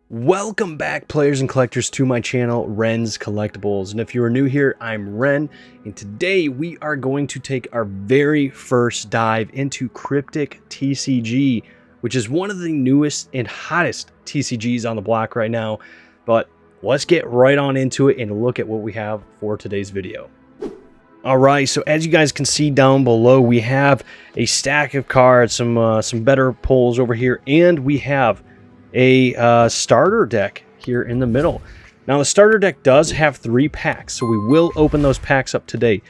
Welcome back, players and collectors, to my channel, Ren's Collectibles. And if you are new here, I'm Ren, and today we are going to take our very first dive into Kryptik TCG, which is one of the newest and hottest TCGs on the block right now. But let's get right on into it and look at what we have for today's video. Alright, so as you guys can see down below, we have a stack of cards, some better pulls over here, and we have a starter deck here in the middle. Now the starter deck does have 3 packs, so we will open those packs up today.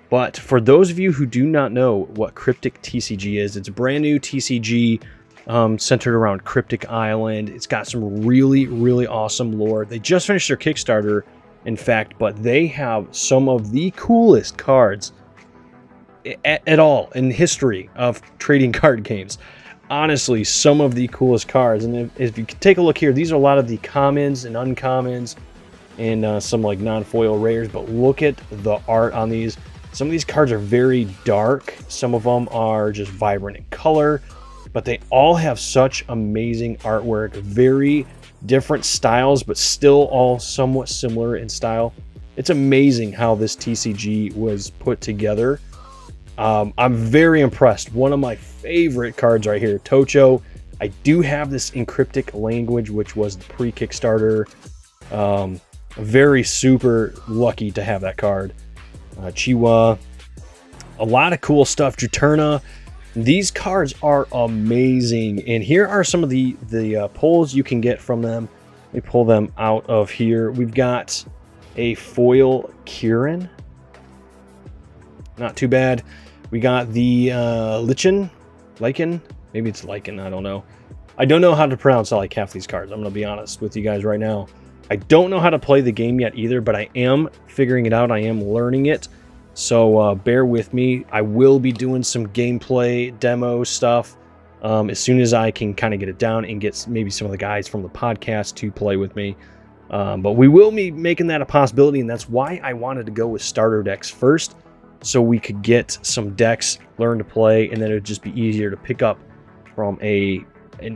But for those of you who do not know what Kryptik TCG is, it's a brand new TCG centered around Kryptik Island. It's got some really awesome lore. They just finished their Kickstarter, in fact, but they have some of the coolest cards at all in history of trading card games. Honestly, some of the coolest cards. And if you take a look here, these are a lot of the commons and uncommons and some like non-foil rares, but look at the art on these. Some of these cards are very dark, some of them are just vibrant in color, but they all have such amazing artwork, very different styles, but still all somewhat similar in style. It's amazing how this TCG was put together. I'm very impressed. One of my favorite cards right here, Tocho. I do have this in Kryptik language, which was the pre-Kickstarter. Very super lucky to have that card. Chiwa. A lot of cool stuff. Juturna. These cards are amazing. And here are some of the pulls you can get from them. Let me pull them out of here. We've got a foil Kirin. Not too bad. We got the Lichen, maybe it's Lichen, I don't know. I don't know how to pronounce like half these cards. I'm going to be honest with you guys right now. I don't know how to play the game yet either, but I am figuring it out. I am learning it. So bear with me. I will be doing some gameplay demo stuff as soon as I can kind of get it down and get maybe some of the guys from the podcast to play with me. But we will be making that a possibility, and that's why I wanted to go with starter decks first, so we could get some decks, learn to play, and then it would just be easier to pick up from an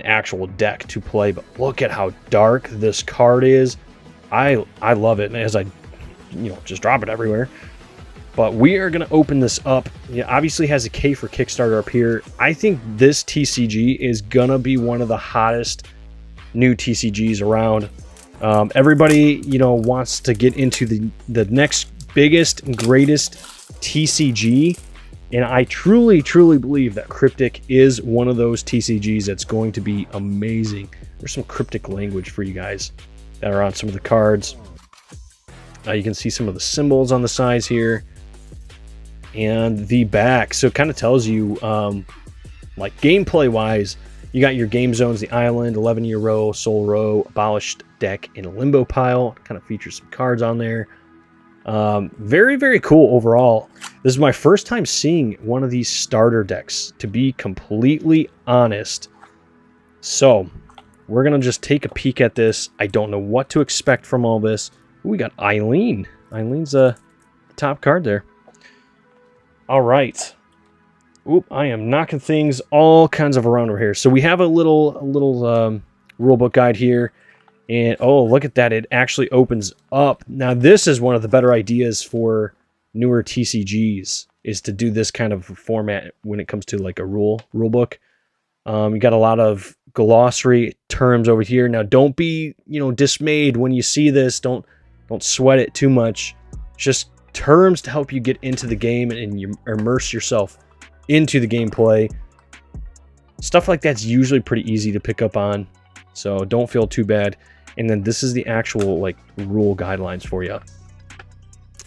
actual deck to play. But look at how dark this card is. I love it, and as I just drop it everywhere. But we are going to open this up. It obviously has a K for Kickstarter up here. I think this TCG is going to be one of the hottest new TCGs around. Everybody, wants to get into the next biggest and greatest TCG, and I truly believe that Kryptik is one of those TCGs that's going to be amazing. There's some Kryptik language for you guys that are on some of the cards. You can see some of the symbols on the sides here and the back, so it kind of tells you like gameplay wise, you got your game zones, the island, 11-year row, soul row, abolished deck, and a limbo pile. Kind of features some cards on there. Very cool overall. This is my first time seeing one of these starter decks, to be completely honest. So we're gonna just take a peek at this. I don't know what to expect from all this. Ooh, we got Eileen. Eileen's the top card there. All right. Oop, I am knocking things all kinds of around over here. So we have a little rulebook guide here. And oh, look at that. It actually opens up. Now, this is one of the better ideas for newer TCGs, is to do this kind of format when it comes to like a rule book. You got a lot of glossary terms over here. Now, don't be, dismayed when you see this. Don't sweat it too much. Just terms to help you get into the game and you immerse yourself into the gameplay. Stuff like that's usually pretty easy to pick up on, so don't feel too bad. And then this is the actual like rule guidelines for you.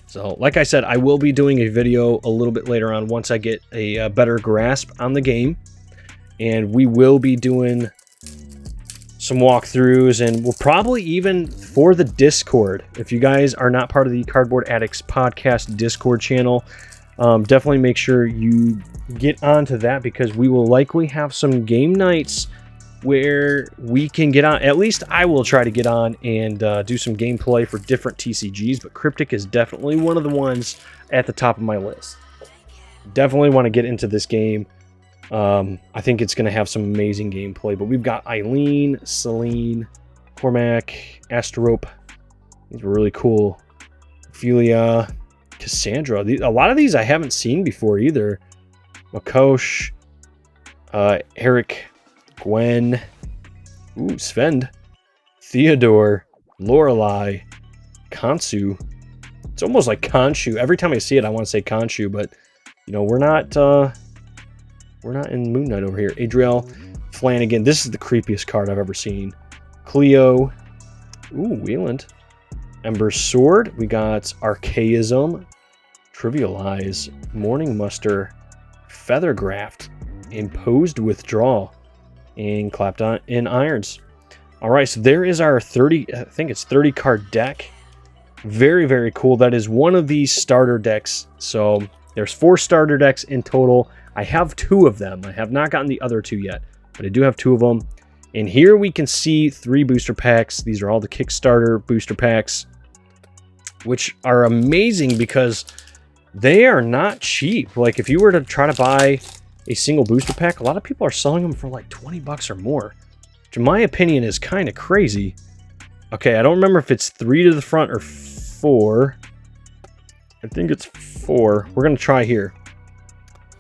So like I said, I will be doing a video a little bit later on once I get a better grasp on the game, and we will be doing some walkthroughs, and we'll probably even for the Discord, if you guys are not part of the Cardboard Addicts podcast Discord channel, definitely make sure you get onto that, because we will likely have some game nights where we can get on. At least I will try to get on and do some gameplay for different TCGs, but Kryptik is definitely one of the ones at the top of my list. Definitely want to get into this game. I think it's going to have some amazing gameplay, but we've got Eileen, Celine, Cormac, Asterope. These are really cool. Ophelia, Cassandra. A lot of these I haven't seen before either. Makosh, Eric, Gwen, Sven, Theodore, Lorelei, Kansu. It's almost like Khonshu. Every time I see it, I want to say Khonshu, but you know, we're not in Moon Knight over here. Adriel, Flanagan. This is the creepiest card I've ever seen. Cleo. Wieland. Ember Sword. We got Archaism, Trivialize, Morning Muster, Feathergraft, Imposed Withdrawal, and Clapped on in Irons. All right, so there is our 30, I think it's 30 card deck. Very, very cool. That is one of these starter decks. So there's 4 starter decks in total. I have 2 of them. I have not gotten the other 2 yet, but I do have 2 of them. And here we can see 3 booster packs. These are all the Kickstarter booster packs, which are amazing because they are not cheap. Like if you were to try to buy a single booster pack, a lot of people are selling them for like 20 bucks or more, which in my opinion is kind of crazy. Okay, I don't remember if it's 3 to the front or 4. I think it's 4. We're going to try here.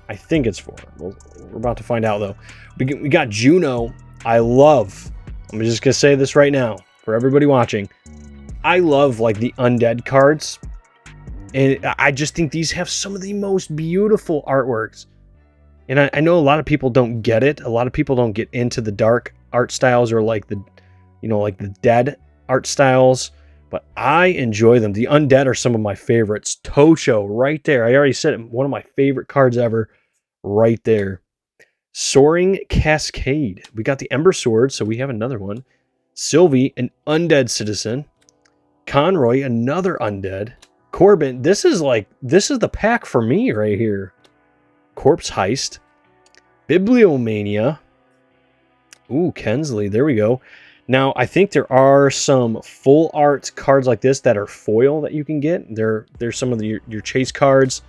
I think it's 4. We're about to find out though. We got Juno. I'm just going to say this right now for everybody watching. I love like the undead cards. And I just think these have some of the most beautiful artworks. And I know a lot of people don't get it. A lot of people don't get into the dark art styles or like the, you know, like the dead art styles. But I enjoy them. The undead are some of my favorites. Tocho right there. I already said it. One of my favorite cards ever right there. Soaring Cascade. We got the Ember Sword, so we have another one. Sylvie, an undead citizen. Conroy, another undead. Corbin, this is the pack for me right here. Corpse Heist. Bibliomania. Kensley, there we go. Now, I think there are some full art cards like this that are foil that you can get. There's some of your chase cards.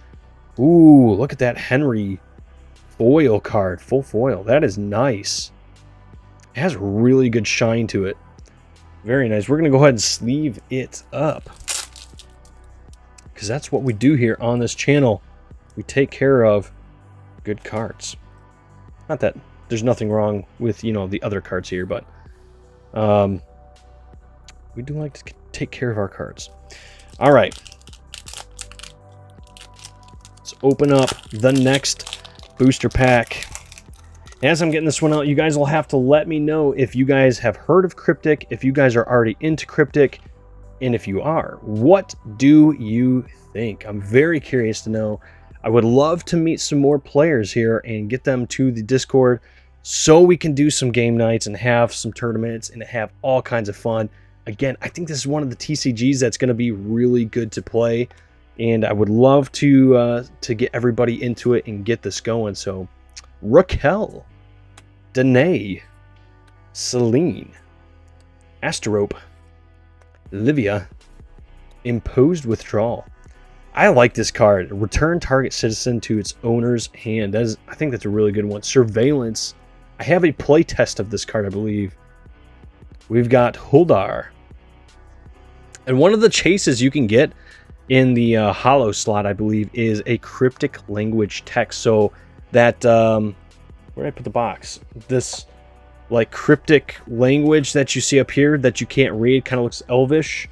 Look at that Henry foil card, full foil. That is nice. It has really good shine to it. Very nice. We're going to go ahead and sleeve it up, because that's what we do here on this channel. We take care of good cards. Not that there's nothing wrong with, you know, the other cards here, but we do like to take care of our cards. All right. Let's open up the next booster pack. As I'm getting this one out, you guys will have to let me know if you guys have heard of Kryptik, if you guys are already into Kryptik, and if you are, what do you think? I'm very curious to know. I would love to meet some more players here and get them to the Discord so we can do some game nights and have some tournaments and have all kinds of fun. Again, I think this is one of the TCGs that's going to be really good to play, and I would love to get everybody into it and get this going. So, Raquel, Danae, Celine, Asterope, Livia, Imposed Withdrawal. I like this card. Return target citizen to its owner's hand. I think that's a really good one. Surveillance. I have a play test of this card, I believe. We've got Huldar. And one of the chases you can get in the hollow slot, I believe, is a cryptic language text. So that, where did I put the box? This like cryptic language that you see up here that you can't read, kind of looks elvish.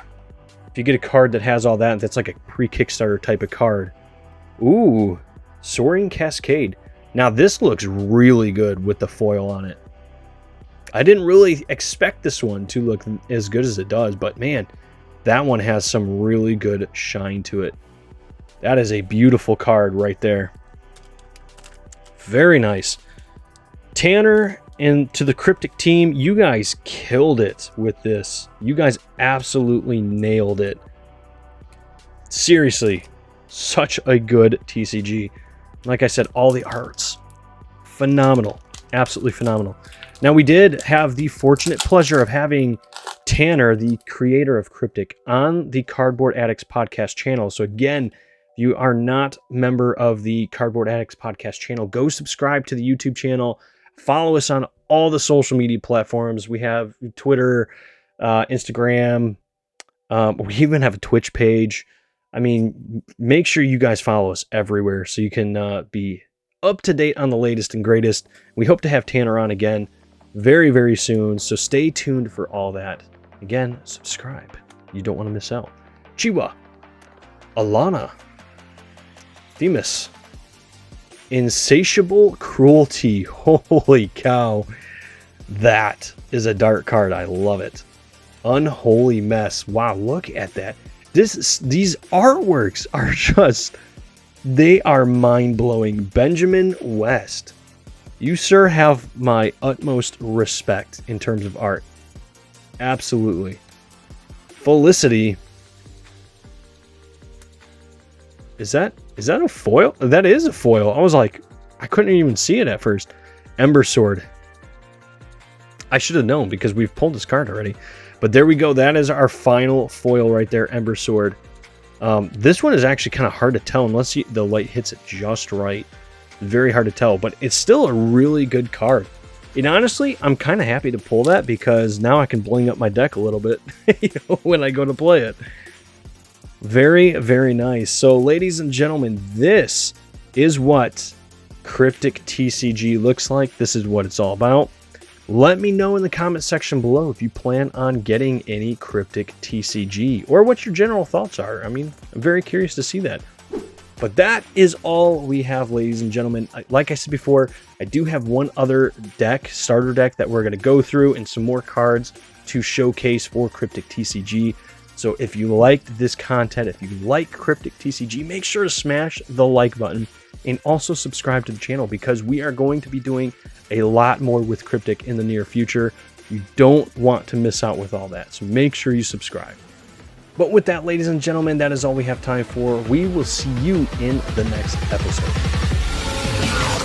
If you get a card that has all that, that's like a pre-Kickstarter type of card. Soaring Cascade. Now this looks really good with the foil on it. I didn't really expect this one to look as good as it does, but man, that one has some really good shine to it. That is a beautiful card right there. Very nice. Tanner and to the Kryptik team, you guys killed it with this. You guys absolutely nailed it. Seriously, such a good TCG. Like I said, all the arts, phenomenal. Absolutely phenomenal. Now, we did have the fortunate pleasure of having Tanner, the creator of Kryptik, on the Cardboard Addicts podcast channel. So again, if you are not a member of the Cardboard Addicts podcast channel, go subscribe to the YouTube channel. Follow us on all the social media platforms. We have Twitter, Instagram. We even have a Twitch page. I mean, make sure you guys follow us everywhere so you can be up to date on the latest and greatest. We hope to have Tanner on again very, very soon. So stay tuned for all that. Again, subscribe. You don't want to miss out. Chiwa, Alana, Themis, Insatiable Cruelty. Holy cow. That is a dark card. I love it. Unholy Mess. Wow, look at that. These artworks are just, they are mind-blowing. Benjamin West. You, sir, have my utmost respect in terms of art. Absolutely. Felicity. Is that a foil? That is a foil. I was like, I couldn't even see it at first. Ember Sword. I should have known because we've pulled this card already. But there we go. That is our final foil right there, Ember Sword. This one is actually kind of hard to tell unless the light hits it just right. Very hard to tell, but it's still a really good card. And honestly, I'm kind of happy to pull that because now I can bling up my deck a little bit when I go to play it. Very, very nice. So, ladies and gentlemen, this is what Kryptik TCG looks like. This is what it's all about. Let me know in the comment section below if you plan on getting any Kryptik TCG or what your general thoughts are. I mean, I'm very curious to see that. But that is all we have, ladies and gentlemen. Like I said before, I do have one other deck, starter deck, that we're going to go through and some more cards to showcase for Kryptik TCG. So if you liked this content, if you like Kryptik TCG, make sure to smash the like button and also subscribe to the channel because we are going to be doing a lot more with Kryptik in the near future. You don't want to miss out with all that. So make sure you subscribe. But with that, ladies and gentlemen, that is all we have time for. We will see you in the next episode.